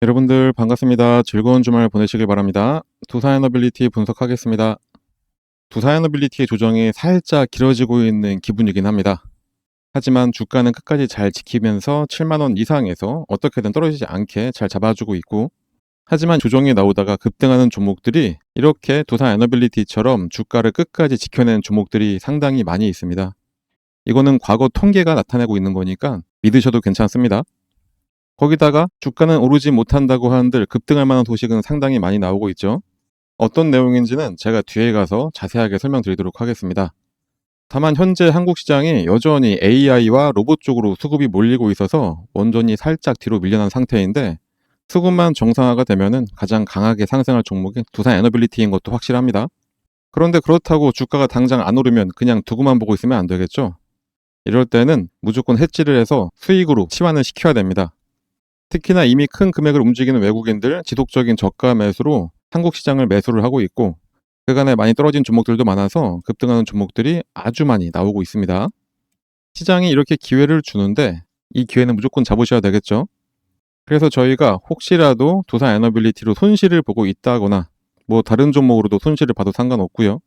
여러분들 반갑습니다. 즐거운 주말 보내시길 바랍니다. 두사에너빌리티 분석하겠습니다. 두사에너빌리티의 조정이 살짝 길어지고 있는 기분이긴 합니다. 하지만 주가는 끝까지 잘 지키면서 7만원 이상에서 어떻게든 떨어지지 않게 잘 잡아주고 있고, 하지만 조정이 나오다가 급등하는 종목들이 이렇게 두사에너빌리티처럼 주가를 끝까지 지켜낸 종목들이 상당히 많이 있습니다. 이거는 과거 통계가 나타내고 있는 거니까 믿으셔도 괜찮습니다. 거기다가 주가는 오르지 못한다고 하는들 급등할 만한 소식은 상당히 많이 나오고 있죠. 어떤 내용인지는 제가 뒤에 가서 자세하게 설명드리도록 하겠습니다. 다만 현재 한국 시장이 여전히 AI와 로봇 쪽으로 수급이 몰리고 있어서 원전이 살짝 뒤로 밀려난 상태인데, 수급만 정상화가 되면은 가장 강하게 상승할 종목이 두산에너빌리티인 것도 확실합니다. 그런데 그렇다고 주가가 당장 안 오르면 그냥 두고만 보고 있으면 안 되겠죠. 이럴 때는 무조건 해지를 해서 수익으로 치환을 시켜야 됩니다. 특히나 이미 큰 금액을 움직이는 외국인들 지속적인 저가 매수로 한국 시장을 매수를 하고 있고, 그간에 많이 떨어진 종목들도 많아서 급등하는 종목들이 아주 많이 나오고 있습니다. 시장이 이렇게 기회를 주는데 이 기회는 무조건 잡으셔야 되겠죠. 그래서 저희가 혹시라도 두산에너빌리티로 손실을 보고 있다거나 뭐 다른 종목으로도 손실을 봐도 상관없고요.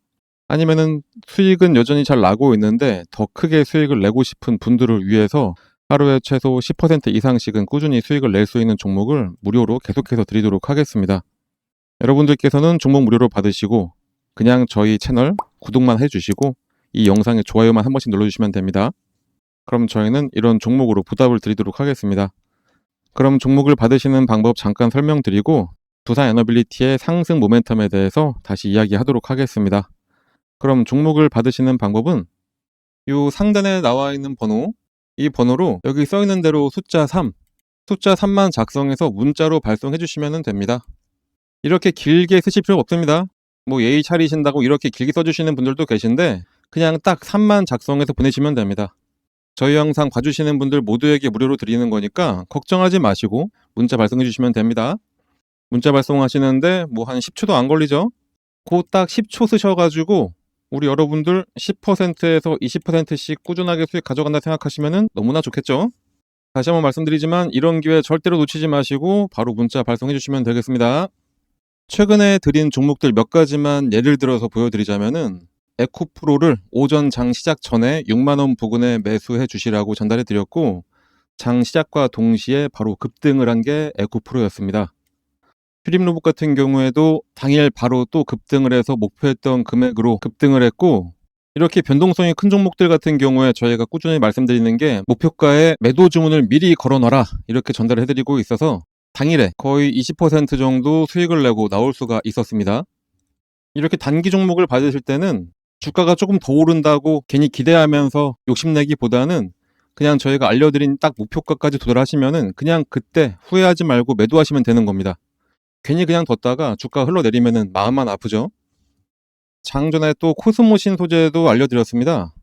아니면은 수익은 여전히 잘 나고 있는데 더 크게 수익을 내고 싶은 분들을 위해서 하루에 최소 10% 이상씩은 꾸준히 수익을 낼 수 있는 종목을 무료로 계속해서 드리도록 하겠습니다. 여러분들께서는 종목 무료로 받으시고 그냥 저희 채널 구독만 해주시고 이 영상에 좋아요만 한 번씩 눌러주시면 됩니다. 그럼 저희는 이런 종목으로 보답을 드리도록 하겠습니다. 그럼 종목을 받으시는 방법 잠깐 설명드리고 두산에너빌리티의 상승 모멘텀에 대해서 다시 이야기하도록 하겠습니다. 그럼 종목을 받으시는 방법은 이 상단에 나와 있는 번호, 이 번호로 여기 써 있는 대로 숫자 3만 작성해서 문자로 발송해 주시면 됩니다. 이렇게 길게 쓰실 필요 없습니다. 뭐 예의 차리신다고 이렇게 길게 써주시는 분들도 계신데 그냥 딱 3만 작성해서 보내시면 됩니다. 저희 영상 봐주시는 분들 모두에게 무료로 드리는 거니까 걱정하지 마시고 문자 발송해 주시면 됩니다. 문자 발송하시는데 뭐 한 10초도 안 걸리죠? 그 딱 10초 쓰셔가지고 우리 여러분들 10%에서 20%씩 꾸준하게 수익 가져간다 생각하시면 너무나 좋겠죠? 다시 한번 말씀드리지만 이런 기회 절대로 놓치지 마시고 바로 문자 발송해 주시면 되겠습니다. 최근에 드린 종목들 몇 가지만 예를 들어서 보여드리자면은 에코프로를 오전 장 시작 전에 6만원 부근에 매수해 주시라고 전달해 드렸고, 장 시작과 동시에 바로 급등을 한 게 에코프로였습니다. 휴림로봇 같은 경우에도 당일 바로 또 급등을 해서 목표했던 금액으로 급등을 했고, 이렇게 변동성이 큰 종목들 같은 경우에 저희가 꾸준히 말씀드리는 게 목표가에 매도 주문을 미리 걸어놔라 이렇게 전달을 해드리고 있어서 당일에 거의 20% 정도 수익을 내고 나올 수가 있었습니다. 이렇게 단기 종목을 받으실 때는 주가가 조금 더 오른다고 괜히 기대하면서 욕심내기보다는 그냥 저희가 알려드린 딱 목표가까지 도달하시면은 그냥 그때 후회하지 말고 매도하시면 되는 겁니다. 괜히 그냥 뒀다가 주가 흘러내리면은 마음만 아프죠. 장전에 또 코스모 신소재도 알려드렸습니다.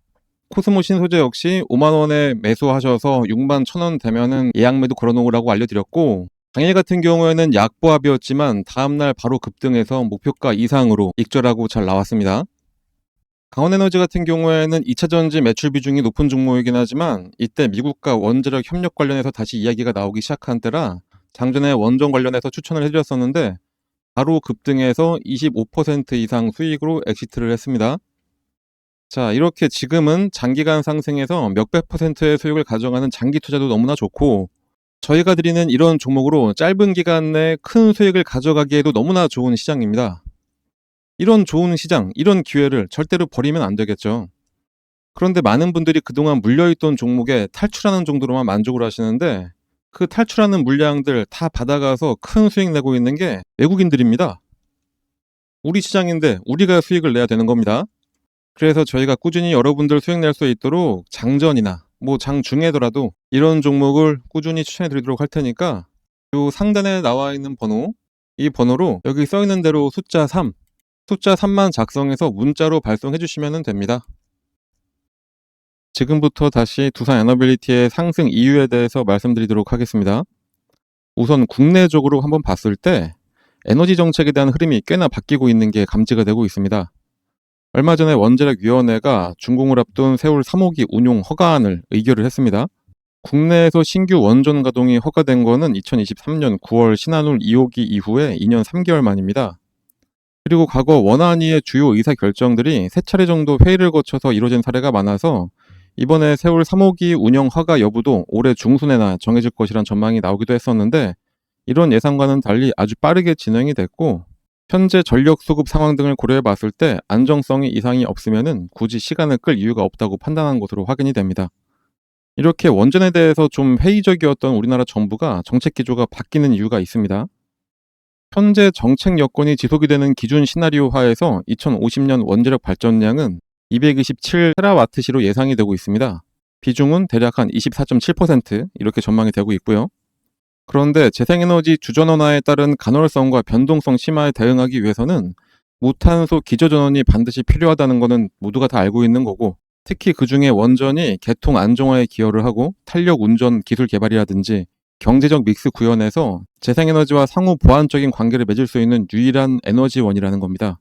코스모 신소재 역시 5만원에 매수하셔서 6만 1천원 되면은 예약 매도 걸어놓으라고 알려드렸고, 당일 같은 경우에는 약보합이었지만 다음날 바로 급등해서 목표가 이상으로 익절하고 잘 나왔습니다. 강원에너지 같은 경우에는 2차전지 매출 비중이 높은 종목이긴 하지만 이때 미국과 원자력 협력 관련해서 다시 이야기가 나오기 시작한 때라 장전에 원전 관련해서 추천을 해드렸었는데 바로 급등해서 25% 이상 수익으로 엑시트를 했습니다. 자, 이렇게 지금은 장기간 상승해서 몇백 %의 수익을 가져가는 장기 투자도 너무나 좋고, 저희가 드리는 이런 종목으로 짧은 기간 내에 큰 수익을 가져가기에도 너무나 좋은 시장입니다. 이런 좋은 시장, 이런 기회를 절대로 버리면 안 되겠죠. 그런데 많은 분들이 그동안 물려있던 종목에 탈출하는 정도로만 만족을 하시는데 그 탈출하는 물량들 다 받아가서 큰 수익 내고 있는 게 외국인들입니다. 우리 시장인데 우리가 수익을 내야 되는 겁니다. 그래서 저희가 꾸준히 여러분들 수익 낼 수 있도록 장전이나 뭐 장중에더라도 이런 종목을 꾸준히 추천해 드리도록 할 테니까 요 상단에 나와 있는 번호, 이 번호로 여기 써 있는 대로 숫자 3만 작성해서 문자로 발송해 주시면 됩니다. 지금부터 다시 두산에너빌리티의 상승 이유에 대해서 말씀드리도록 하겠습니다. 우선 국내적으로 한번 봤을 때 에너지 정책에 대한 흐름이 꽤나 바뀌고 있는 게 감지가 되고 있습니다. 얼마 전에 원자력위원회가 준공을 앞둔 세월 3호기 운용 허가안을 의결을 했습니다. 국내에서 신규 원전 가동이 허가된 거는 2023년 9월 신한울 2호기 이후에 2년 3개월 만입니다. 그리고 과거 원안위의 주요 의사 결정들이 3차례 정도 회의를 거쳐서 이루어진 사례가 많아서 이번에 세울 3호기 운영 허가 여부도 올해 중순에나 정해질 것이란 전망이 나오기도 했었는데, 이런 예상과는 달리 아주 빠르게 진행이 됐고, 현재 전력 수급 상황 등을 고려해 봤을 때 안정성이 이상이 없으면은 굳이 시간을 끌 이유가 없다고 판단한 것으로 확인이 됩니다. 이렇게 원전에 대해서 좀 회의적이었던 우리나라 정부가 정책 기조가 바뀌는 이유가 있습니다. 현재 정책 여건이 지속이 되는 기준 시나리오 하에서 2050년 원자력 발전량은 227TWh로 예상이 되고 있습니다. 비중은 대략 한 24.7% 이렇게 전망이 되고 있고요. 그런데 재생에너지 주전원화에 따른 간헐성과 변동성 심화에 대응하기 위해서는 무탄소 기저전원이 반드시 필요하다는 것은 모두가 다 알고 있는 거고, 특히 그 중에 원전이 개통 안정화에 기여를 하고 탄력 운전 기술 개발이라든지 경제적 믹스 구현에서 재생에너지와 상호 보완적인 관계를 맺을 수 있는 유일한 에너지원이라는 겁니다.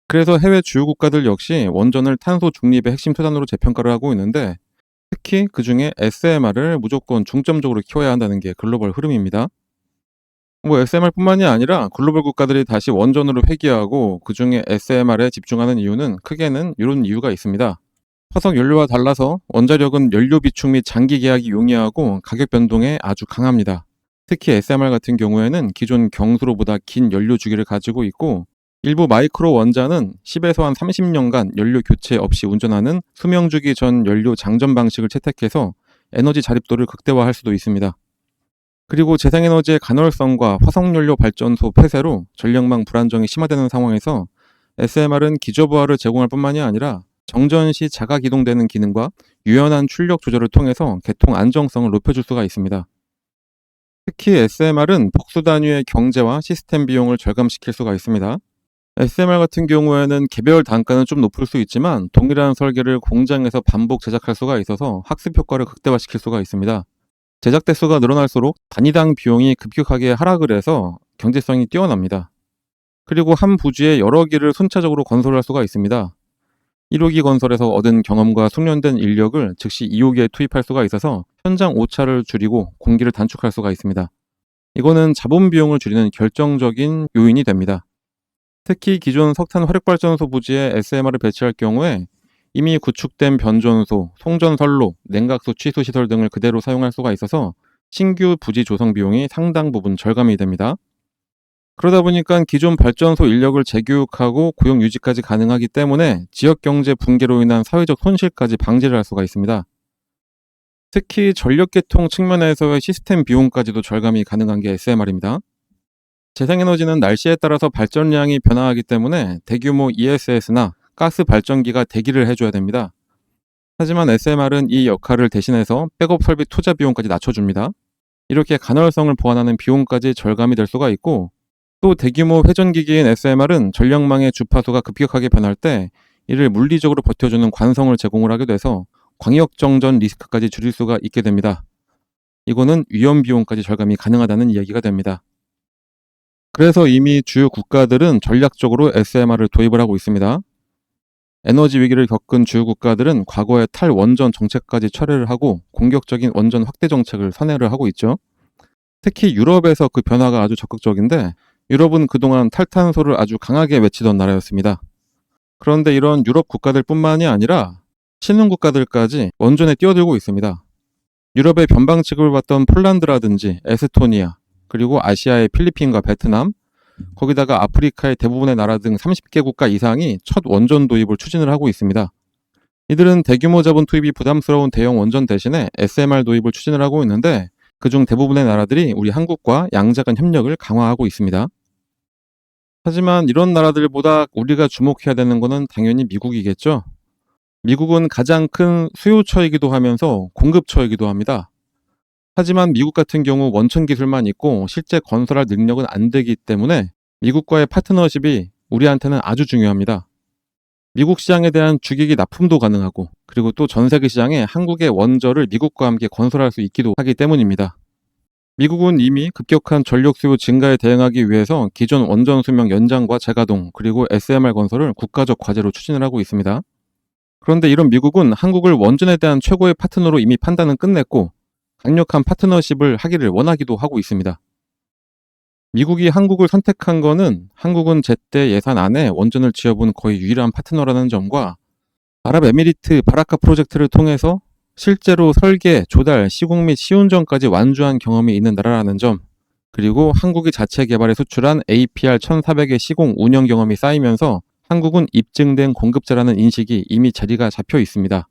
그래서 해외 주요 국가들 역시 원전을 탄소 중립의 핵심 수단으로 재평가를 하고 있는데, 특히 그 중에 SMR을 무조건 중점적으로 키워야 한다는 게 글로벌 흐름입니다. SMR뿐만이 아니라 글로벌 국가들이 다시 원전으로 회귀하고 그 중에 SMR에 집중하는 이유는 크게는 이런 이유가 있습니다. 화석 연료와 달라서 원자력은 연료 비축 및 장기 계약이 용이하고 가격 변동에 아주 강합니다. 특히 SMR 같은 경우에는 기존 경수로보다 긴 연료 주기를 가지고 있고, 일부 마이크로 원자는 10에서 한 30년간 연료 교체 없이 운전하는 수명주기 전 연료 장전 방식을 채택해서 에너지 자립도를 극대화할 수도 있습니다. 그리고 재생에너지의 간헐성과 화석연료 발전소 폐쇄로 전력망 불안정이 심화되는 상황에서 SMR은 기저부하를 제공할 뿐만이 아니라 정전 시 자가 기동되는 기능과 유연한 출력 조절을 통해서 개통 안정성을 높여줄 수가 있습니다. 특히 SMR은 복수 단위의 경제와 시스템 비용을 절감시킬 수가 있습니다. SMR 같은 경우에는 개별 단가는 좀 높을 수 있지만 동일한 설계를 공장에서 반복 제작할 수가 있어서 학습 효과를 극대화시킬 수가 있습니다. 제작 대수가 늘어날수록 단위당 비용이 급격하게 하락을 해서 경제성이 뛰어납니다. 그리고 한 부지에 여러 기를 순차적으로 건설할 수가 있습니다. 1호기 건설에서 얻은 경험과 숙련된 인력을 즉시 2호기에 투입할 수가 있어서 현장 오차를 줄이고 공기를 단축할 수가 있습니다. 이거는 자본 비용을 줄이는 결정적인 요인이 됩니다. 특히 기존 석탄 화력발전소 부지에 SMR을 배치할 경우에 이미 구축된 변전소, 송전선로, 냉각수 취수 시설 등을 그대로 사용할 수가 있어서 신규 부지 조성 비용이 상당 부분 절감이 됩니다. 그러다 보니까 기존 발전소 인력을 재교육하고 고용 유지까지 가능하기 때문에 지역 경제 붕괴로 인한 사회적 손실까지 방지를 할 수가 있습니다. 특히 전력 개통 측면에서의 시스템 비용까지도 절감이 가능한 게 SMR입니다. 재생에너지는 날씨에 따라서 발전량이 변화하기 때문에 대규모 ESS나 가스 발전기가 대기를 해줘야 됩니다. 하지만 SMR은 이 역할을 대신해서 백업 설비 투자 비용까지 낮춰줍니다. 이렇게 간헐성을 보완하는 비용까지 절감이 될 수가 있고, 또 대규모 회전기기인 SMR은 전력망의 주파수가 급격하게 변할 때 이를 물리적으로 버텨주는 관성을 제공을 하게 돼서 광역정전 리스크까지 줄일 수가 있게 됩니다. 이거는 위험 비용까지 절감이 가능하다는 이야기가 됩니다. 그래서 이미 주요 국가들은 전략적으로 SMR을 도입을 하고 있습니다. 에너지 위기를 겪은 주요 국가들은 과거의 탈원전 정책까지 철회를 하고 공격적인 원전 확대 정책을 선회를 하고 있죠. 특히 유럽에서 그 변화가 아주 적극적인데, 유럽은 그동안 탈탄소를 아주 강하게 외치던 나라였습니다. 그런데 이런 유럽 국가들뿐만이 아니라 신흥 국가들까지 원전에 뛰어들고 있습니다. 유럽의 변방직을 봤던 폴란드라든지 에스토니아, 그리고 아시아의 필리핀과 베트남, 거기다가 아프리카의 대부분의 나라 등 30개 국가 이상이 첫 원전 도입을 추진을 하고 있습니다. 이들은 대규모 자본 투입이 부담스러운 대형 원전 대신에 SMR 도입을 추진을 하고 있는데, 그중 대부분의 나라들이 우리 한국과 양자 간 협력을 강화하고 있습니다. 하지만 이런 나라들보다 우리가 주목해야 되는 것은 당연히 미국이겠죠. 미국은 가장 큰 수요처이기도 하면서 공급처이기도 합니다. 하지만 미국 같은 경우 원천 기술만 있고 실제 건설할 능력은 안 되기 때문에 미국과의 파트너십이 우리한테는 아주 중요합니다. 미국 시장에 대한 주기기 납품도 가능하고, 그리고 또 전 세계 시장에 한국의 원전을 미국과 함께 건설할 수 있기도 하기 때문입니다. 미국은 이미 급격한 전력 수요 증가에 대응하기 위해서 기존 원전 수명 연장과 재가동, 그리고 SMR 건설을 국가적 과제로 추진을 하고 있습니다. 그런데 이런 미국은 한국을 원전에 대한 최고의 파트너로 이미 판단은 끝냈고, 강력한 파트너십을 하기를 원하기도 하고 있습니다. 미국이 한국을 선택한 거는 한국은 제때 예산 안에 원전을 지어본 거의 유일한 파트너라는 점과 아랍에미리트 바라카 프로젝트를 통해서 실제로 설계, 조달, 시공 및 시운전까지 완주한 경험이 있는 나라라는 점, 그리고 한국이 자체 개발해 수출한 APR 1400의 시공 운영 경험이 쌓이면서 한국은 입증된 공급자라는 인식이 이미 자리가 잡혀 있습니다.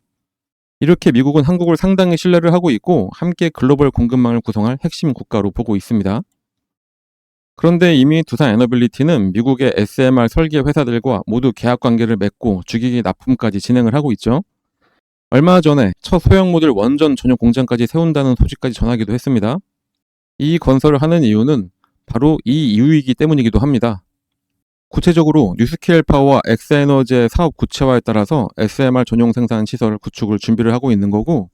이렇게 미국은 한국을 상당히 신뢰를 하고 있고 함께 글로벌 공급망을 구성할 핵심 국가로 보고 있습니다. 그런데 이미 두산 에너빌리티는 미국의 SMR 설계 회사들과 모두 계약 관계를 맺고 주기기 납품까지 진행을 하고 있죠. 얼마 전에 첫 소형 모듈 원전 전용 공장까지 세운다는 소식까지 전하기도 했습니다. 이 건설을 하는 이유는 바로 이 이유이기 때문이기도 합니다. 구체적으로 뉴스케일 파워와 엑스에너지의 사업 구체화에 따라서 SMR 전용 생산 시설 구축을 준비를 하고 있는 거고,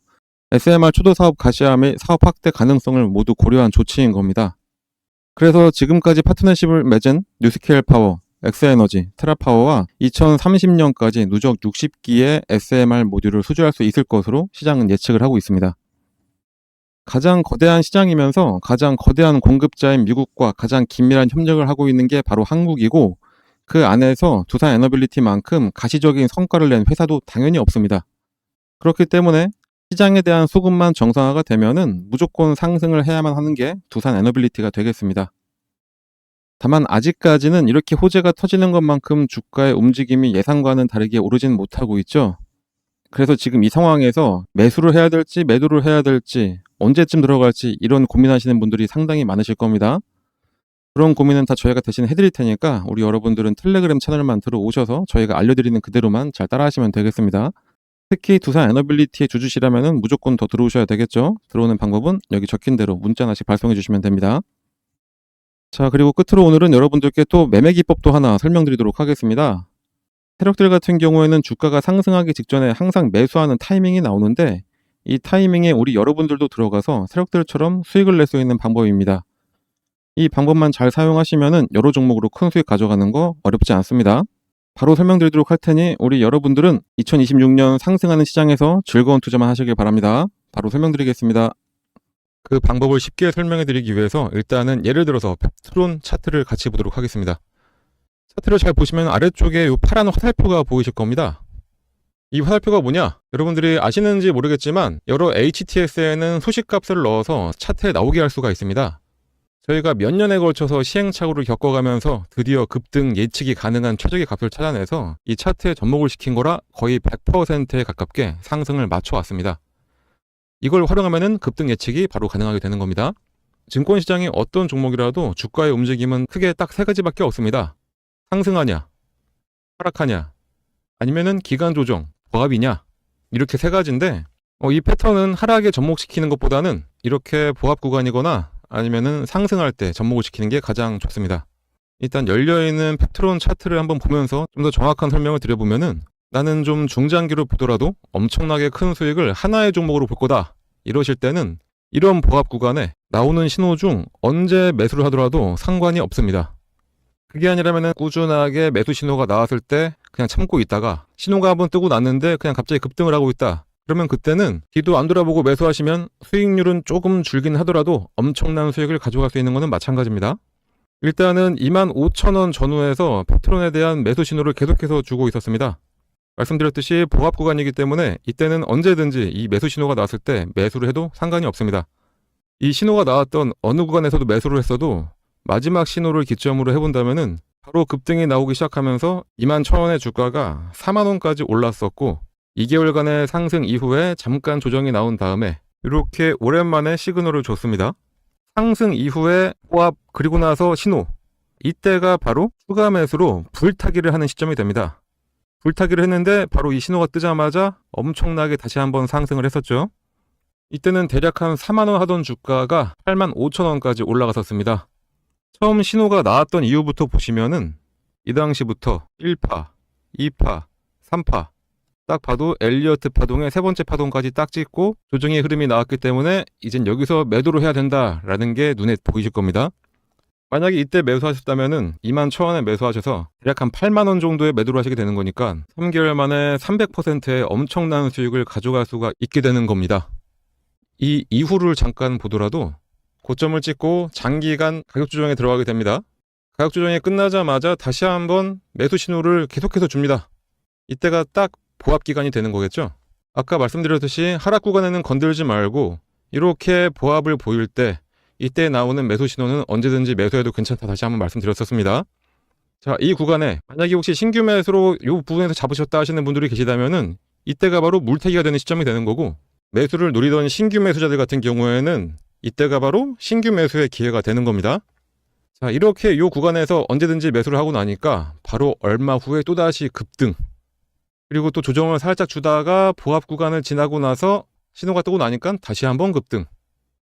SMR 초도 사업 가시화 및 사업 확대 가능성을 모두 고려한 조치인 겁니다. 그래서 지금까지 파트너십을 맺은 뉴스케일 파워, 엑스에너지, 테라파워와 2030년까지 누적 60기의 SMR 모듈을 수주할 수 있을 것으로 시장은 예측을 하고 있습니다. 가장 거대한 시장이면서 가장 거대한 공급자인 미국과 가장 긴밀한 협력을 하고 있는 게 바로 한국이고, 그 안에서 두산 에너빌리티만큼 가시적인 성과를 낸 회사도 당연히 없습니다. 그렇기 때문에 시장에 대한 수급만 정상화가 되면은 무조건 상승을 해야만 하는 게 두산 에너빌리티가 되겠습니다. 다만 아직까지는 이렇게 호재가 터지는 것만큼 주가의 움직임이 예상과는 다르게 오르진 못하고 있죠. 그래서 지금 이 상황에서 매수를 해야 될지 매도를 해야 될지 언제쯤 들어갈지 이런 고민하시는 분들이 상당히 많으실 겁니다. 그런 고민은 다 저희가 대신 해드릴 테니까 우리 여러분들은 텔레그램 채널만 들어오셔서 저희가 알려드리는 그대로만 잘 따라하시면 되겠습니다. 특히 두산 에너빌리티의 주주시라면 무조건 더 들어오셔야 되겠죠. 들어오는 방법은 여기 적힌 대로 문자 하나씩 발송해 주시면 됩니다. 자, 그리고 끝으로 오늘은 여러분들께 또 매매 기법도 하나 설명드리도록 하겠습니다. 세력들 같은 경우에는 주가가 상승하기 직전에 항상 매수하는 타이밍이 나오는데, 이 타이밍에 우리 여러분들도 들어가서 세력들처럼 수익을 낼 수 있는 방법입니다. 이 방법만 잘 사용하시면은 여러 종목으로 큰 수익 가져가는 거 어렵지 않습니다. 바로 설명드리도록 할 테니 우리 여러분들은 2026년 상승하는 시장에서 즐거운 투자만 하시길 바랍니다. 바로 설명드리겠습니다. 그 방법을 쉽게 설명해 드리기 위해서 일단은 예를 들어서 펩트론 차트를 같이 보도록 하겠습니다. 차트를 잘 보시면 아래쪽에 이 파란 화살표가 보이실 겁니다. 이 화살표가 뭐냐? 여러분들이 아시는지 모르겠지만 여러 HTS에는 소식값을 넣어서 차트에 나오게 할 수가 있습니다. 저희가 몇 년에 걸쳐서 시행착오를 겪어가면서 드디어 급등 예측이 가능한 최적의 값을 찾아내서 이 차트에 접목을 시킨 거라 거의 100%에 가깝게 상승을 맞춰왔습니다. 이걸 활용하면 급등 예측이 바로 가능하게 되는 겁니다. 증권시장의 어떤 종목이라도 주가의 움직임은 크게 딱 세 가지밖에 없습니다. 상승하냐, 하락하냐, 아니면은 기간 조정, 보합이냐, 이렇게 세 가지인데 이 패턴은 하락에 접목시키는 것보다는 이렇게 보합 구간이거나 아니면은 상승할 때 접목을 시키는 게 가장 좋습니다. 일단 열려있는 펩트론 차트를 한번 보면서 좀 더 정확한 설명을 드려보면은 나는 좀 중장기로 보더라도 엄청나게 큰 수익을 하나의 종목으로 볼 거다 이러실 때는 이런 보합 구간에 나오는 신호 중 언제 매수를 하더라도 상관이 없습니다. 그게 아니라면 꾸준하게 매수 신호가 나왔을 때 그냥 참고 있다가 신호가 한번 뜨고 났는데 그냥 갑자기 급등을 하고 있다. 그러면 그때는 뒤도 안 돌아보고 매수하시면 수익률은 조금 줄긴 하더라도 엄청난 수익을 가져갈 수 있는 것은 마찬가지입니다. 일단은 25,000원 전후에서 펩트론에 대한 매수 신호를 계속해서 주고 있었습니다. 말씀드렸듯이 보합 구간이기 때문에 이때는 언제든지 이 매수 신호가 나왔을 때 매수를 해도 상관이 없습니다. 이 신호가 나왔던 어느 구간에서도 매수를 했어도 마지막 신호를 기점으로 해본다면은 바로 급등이 나오기 시작하면서 21,000원의 주가가 40,000원까지 올랐었고 2개월간의 상승 이후에 잠깐 조정이 나온 다음에 이렇게 오랜만에 시그널을 줬습니다. 상승 이후에 보합 그리고 나서 신호, 이때가 바로 추가 매수로 불타기를 하는 시점이 됩니다. 불타기를 했는데 바로 이 신호가 뜨자마자 엄청나게 다시 한번 상승을 했었죠. 이때는 대략 한 4만원 하던 주가가 85,000원까지 올라갔었습니다. 처음 신호가 나왔던 이후부터 보시면은 이 당시부터 1파, 2파, 3파 딱 봐도 엘리어트 파동의 세 번째 파동까지 딱 찍고 조정의 흐름이 나왔기 때문에 이젠 여기서 매도를 해야 된다라는 게 눈에 보이실 겁니다. 만약에 이때 매수하셨다면은 21,000원에 매수하셔서 대략 한 8만원 정도에 매도를 하시게 되는 거니까 3개월 만에 300%의 엄청난 수익을 가져갈 수가 있게 되는 겁니다. 이 이후를 잠깐 보더라도 고점을 찍고 장기간 가격 조정에 들어가게 됩니다. 가격 조정이 끝나자마자 다시 한번 매수 신호를 계속해서 줍니다. 이때가 딱 보합 기간이 되는 거겠죠. 아까 말씀드렸듯이 하락 구간에는 건들지 말고 이렇게 보합을 보일 때 이때 나오는 매수 신호는 언제든지 매수해도 괜찮다 다시 한번 말씀드렸었습니다. 자, 이 구간에 만약에 혹시 신규 매수로 이 부분에서 잡으셨다 하시는 분들이 계시다면은 이때가 바로 물타기가 되는 시점이 되는 거고, 매수를 노리던 신규 매수자들 같은 경우에는 이때가 바로 신규 매수의 기회가 되는 겁니다. 자, 이렇게 이 구간에서 언제든지 매수를 하고 나니까 바로 얼마 후에 또다시 급등, 그리고 또 조정을 살짝 주다가 보합 구간을 지나고 나서 신호가 뜨고 나니까 다시 한번 급등.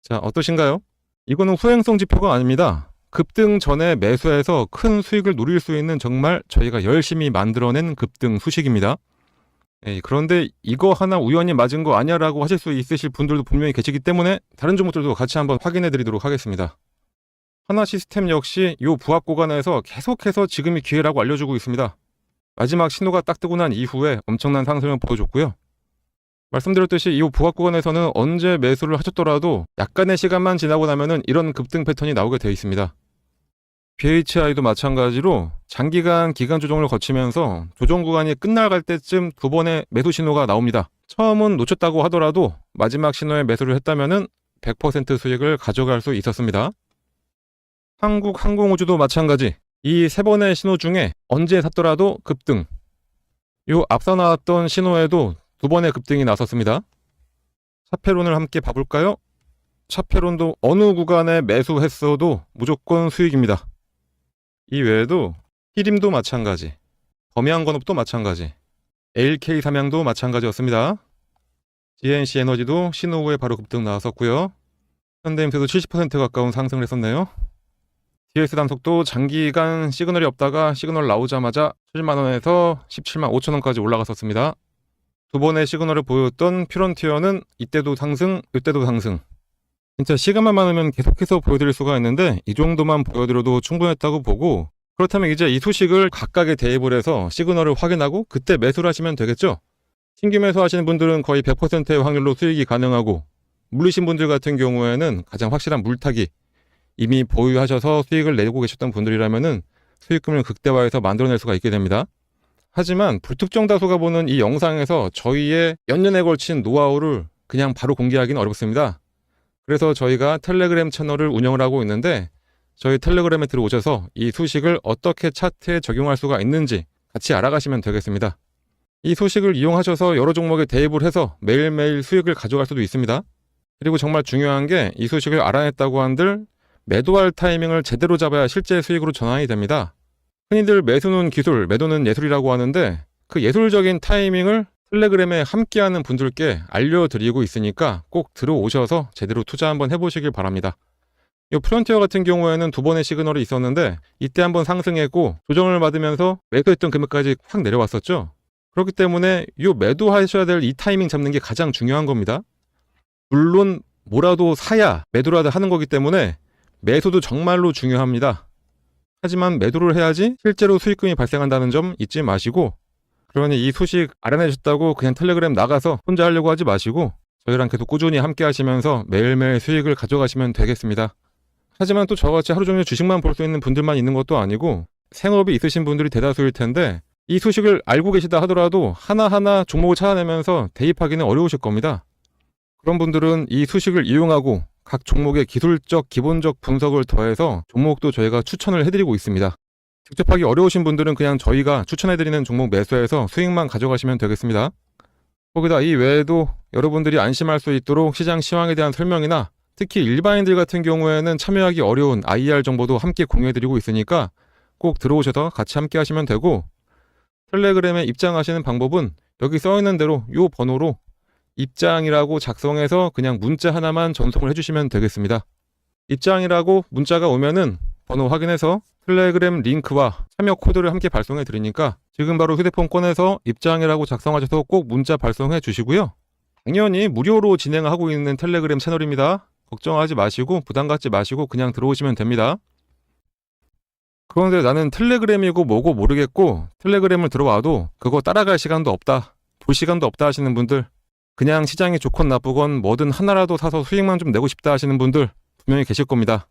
자, 어떠신가요? 이거는 후행성 지표가 아닙니다. 급등 전에 매수해서 큰 수익을 노릴 수 있는 정말 저희가 열심히 만들어낸 급등 수식입니다. 그런데 이거 하나 우연히 맞은 거 아니야 라고 하실 수 있으실 분들도 분명히 계시기 때문에 다른 종목들도 같이 한번 확인해 드리도록 하겠습니다. 하나시스템 역시 이 부합 구간에서 계속해서 지금이 기회라고 알려주고 있습니다. 마지막 신호가 딱 뜨고 난 이후에 엄청난 상승을 보여줬고요. 말씀드렸듯이 이 부합 구간에서는 언제 매수를 하셨더라도 약간의 시간만 지나고 나면은 이런 급등 패턴이 나오게 되어 있습니다. BHI도 마찬가지로 장기간 기간 조정을 거치면서 조정 구간이 끝나갈 때쯤 두 번의 매수 신호가 나옵니다. 처음은 놓쳤다고 하더라도 마지막 신호에 매수를 했다면은 100% 수익을 가져갈 수 있었습니다. 한국항공우주도 마찬가지. 이 세 번의 신호 중에 언제 샀더라도 급등. 요 앞서 나왔던 신호에도 두 번의 급등이 나섰습니다. 차페론을 함께 봐볼까요? 차페론도 어느 구간에 매수했어도 무조건 수익입니다. 이 외에도 히림도 마찬가지, 범양건업도 마찬가지, LK 삼양도 마찬가지였습니다. GNC 에너지도 신호 후에 바로 급등 나왔었고요. 현대임수도 70% 가까운 상승을 했었네요. DS 단속도 장기간 시그널이 없다가 시그널 나오자마자 7만원에서 17만 5천원까지 올라갔었습니다. 두 번의 시그널을 보였던 퓨런티어는 이때도 상승, 이때도 상승. 진짜 시간만 많으면 계속해서 보여드릴 수가 있는데 이 정도만 보여드려도 충분했다고 보고, 그렇다면 이제 이 소식을 각각에 대입을 해서 시그널을 확인하고 그때 매수를 하시면 되겠죠. 신규 매수하시는 분들은 거의 100%의 확률로 수익이 가능하고, 물리신 분들 같은 경우에는 가장 확실한 물타기, 이미 보유하셔서 수익을 내고 계셨던 분들이라면은 수익금을 극대화해서 만들어낼 수가 있게 됩니다. 하지만 불특정 다수가 보는 이 영상에서 저희의 몇 년에 걸친 노하우를 그냥 바로 공개하기는 어렵습니다. 그래서 저희가 텔레그램 채널을 운영을 하고 있는데, 저희 텔레그램에 들어오셔서 이 소식을 어떻게 차트에 적용할 수가 있는지 같이 알아가시면 되겠습니다. 이 소식을 이용하셔서 여러 종목에 대입을 해서 매일매일 수익을 가져갈 수도 있습니다. 그리고 정말 중요한 게 이 소식을 알아냈다고 한들 매도할 타이밍을 제대로 잡아야 실제 수익으로 전환이 됩니다. 흔히들 매수는 기술, 매도는 예술이라고 하는데 그 예술적인 타이밍을 텔레그램에 함께하는 분들께 알려드리고 있으니까 꼭 들어오셔서 제대로 투자 한번 해보시길 바랍니다. 이 프론티어 같은 경우에는 두 번의 시그널이 있었는데 이때 한번 상승했고 조정을 받으면서 매도했던 금액까지 확 내려왔었죠. 그렇기 때문에 이 매도하셔야 될 이 타이밍 잡는 게 가장 중요한 겁니다. 물론 뭐라도 사야 매도라도 하는 거기 때문에 매수도 정말로 중요합니다. 하지만 매도를 해야지 실제로 수익금이 발생한다는 점 잊지 마시고, 그러니 이 소식 알아내셨다고 그냥 텔레그램 나가서 혼자 하려고 하지 마시고 저희랑 계속 꾸준히 함께 하시면서 매일매일 수익을 가져가시면 되겠습니다. 하지만 또 저같이 하루 종일 주식만 볼 수 있는 분들만 있는 것도 아니고 생업이 있으신 분들이 대다수일 텐데, 이 소식을 알고 계시다 하더라도 하나하나 종목을 찾아내면서 대입하기는 어려우실 겁니다. 그런 분들은 이 소식을 이용하고 각 종목의 기술적 기본적 분석을 더해서 종목도 저희가 추천을 해드리고 있습니다. 직접 하기 어려우신 분들은 그냥 저희가 추천해드리는 종목 매수해서 수익만 가져가시면 되겠습니다. 거기다 이 외에도 여러분들이 안심할 수 있도록 시장 시황에 대한 설명이나 특히 일반인들 같은 경우에는 참여하기 어려운 IR 정보도 함께 공유해드리고 있으니까 꼭 들어오셔서 같이 함께 하시면 되고, 텔레그램에 입장하시는 방법은 여기 써있는 대로 이 번호로 입장이라고 작성해서 그냥 문자 하나만 전송을 해주시면 되겠습니다. 입장이라고 문자가 오면은 번호 확인해서 텔레그램 링크와 참여 코드를 함께 발송해 드리니까 지금 바로 휴대폰 꺼내서 입장이라고 작성하셔서 꼭 문자 발송해 주시고요. 당연히 무료로 진행하고 있는 텔레그램 채널입니다. 걱정하지 마시고 부담 갖지 마시고 그냥 들어오시면 됩니다. 그런데 나는 텔레그램이고 뭐고 모르겠고 텔레그램을 들어와도 그거 따라갈 시간도 없다, 볼 시간도 없다 하시는 분들, 그냥 시장이 좋건 나쁘건 뭐든 하나라도 사서 수익만 좀 내고 싶다 하시는 분들 분명히 계실 겁니다.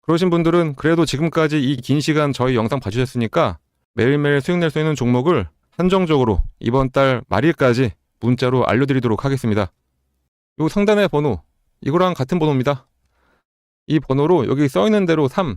그러신 분들은 그래도 지금까지 이 긴 시간 저희 영상 봐주셨으니까 매일매일 수익 낼 수 있는 종목을 한정적으로 이번 달 말일까지 문자로 알려드리도록 하겠습니다. 요 상단의 번호, 이거랑 같은 번호입니다. 이 번호로 여기 써있는 대로 3,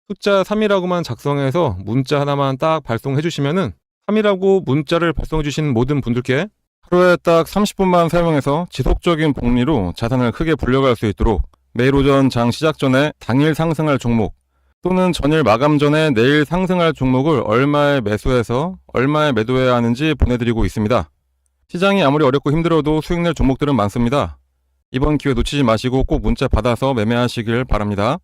숫자 3이라고만 작성해서 문자 하나만 딱 발송해 주시면은 3이라고 문자를 발송해 주신 모든 분들께 하루에 딱 30분만 사용해서 지속적인 복리로 자산을 크게 불려갈 수 있도록 매일 오전 장 시작 전에 당일 상승할 종목 또는 전일 마감 전에 내일 상승할 종목을 얼마에 매수해서 얼마에 매도해야 하는지 보내드리고 있습니다. 시장이 아무리 어렵고 힘들어도 수익 낼 종목들은 많습니다. 이번 기회 놓치지 마시고 꼭 문자 받아서 매매하시길 바랍니다.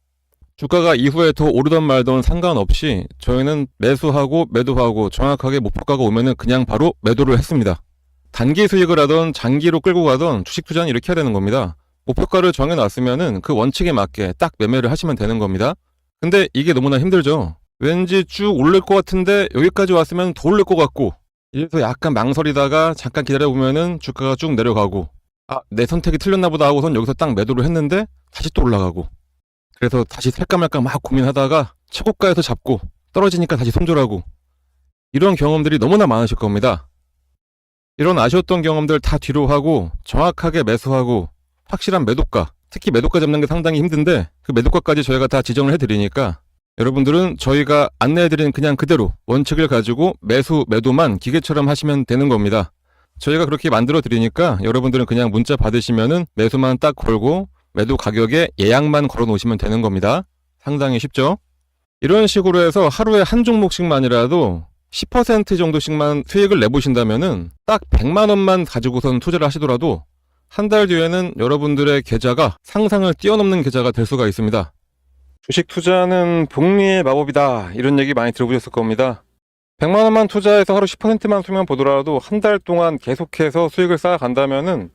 주가가 이후에 더 오르던 말던 상관없이 저희는 매수하고 매도하고 정확하게 목표가가 오면은 그냥 바로 매도를 했습니다. 단기 수익을 하던 장기로 끌고 가던 주식 투자는 이렇게 해야 되는 겁니다. 목표가를 정해놨으면은 그 원칙에 맞게 딱 매매를 하시면 되는 겁니다. 근데 이게 너무나 힘들죠. 왠지 쭉 오를 것 같은데 여기까지 왔으면 더 오를 것 같고 이래서 약간 망설이다가 잠깐 기다려보면은 주가가 쭉 내려가고 내 선택이 틀렸나 보다 하고선 여기서 딱 매도를 했는데 다시 또 올라가고 그래서 다시 살까 말까 막 고민하다가 최고가에서 잡고 떨어지니까 다시 손절하고 이런 경험들이 너무나 많으실 겁니다. 이런 아쉬웠던 경험들 다 뒤로 하고 정확하게 매수하고 확실한 매도가, 특히 매도가 잡는 게 상당히 힘든데 그 매도가까지 저희가 다 지정을 해드리니까 여러분들은 저희가 안내해드린 그냥 그대로 원칙을 가지고 매수, 매도만 기계처럼 하시면 되는 겁니다. 저희가 그렇게 만들어 드리니까 여러분들은 그냥 문자 받으시면은 매수만 딱 걸고 매도 가격에 예약만 걸어 놓으시면 되는 겁니다. 상당히 쉽죠? 이런 식으로 해서 하루에 한 종목씩만이라도 10% 정도씩만 수익을 내보신다면은 딱 100만 원만 가지고선 투자를 하시더라도 한 달 뒤에는 여러분들의 계좌가 상상을 뛰어넘는 계좌가 될 수가 있습니다. 주식 투자는 복리의 마법이다. 이런 얘기 많이 들어보셨을 겁니다. 100만 원만 투자해서 하루 10%만 수익만 보더라도 한 달 동안 계속해서 수익을 쌓아간다면은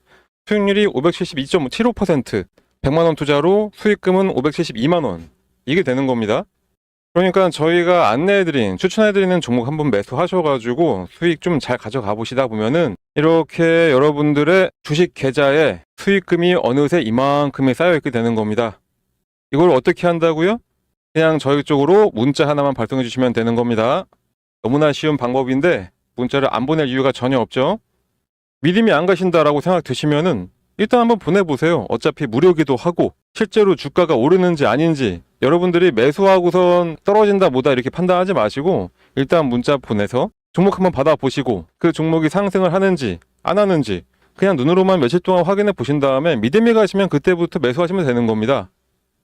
수익률이 572.75%, 100만 원 투자로 수익금은 572만 원. 이게 되는 겁니다. 그러니까 저희가 안내해드린, 추천해드리는 종목 한번 매수하셔가지고 수익 좀 잘 가져가 보시다 보면은 이렇게 여러분들의 주식 계좌에 수익금이 어느새 이만큼이 쌓여있게 되는 겁니다. 이걸 어떻게 한다고요? 그냥 저희 쪽으로 문자 하나만 발송해 주시면 되는 겁니다. 너무나 쉬운 방법인데 문자를 안 보낼 이유가 전혀 없죠. 믿음이 안 가신다라고 생각 드시면은 일단 한번 보내보세요. 어차피 무료기도 하고 실제로 주가가 오르는지 아닌지 여러분들이 매수하고선 떨어진다 뭐다 이렇게 판단하지 마시고 일단 문자 보내서 종목 한번 받아보시고 그 종목이 상승을 하는지 안 하는지 그냥 눈으로만 며칠 동안 확인해 보신 다음에 믿음이 가시면 그때부터 매수하시면 되는 겁니다.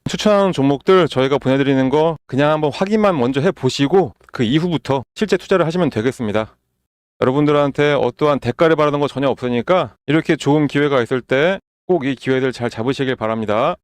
추천하는 종목들 저희가 보내드리는 거 그냥 한번 확인만 먼저 해보시고 그 이후부터 실제 투자를 하시면 되겠습니다. 여러분들한테 어떠한 대가를 바라는 거 전혀 없으니까 이렇게 좋은 기회가 있을 때 꼭 이 기회들 잘 잡으시길 바랍니다.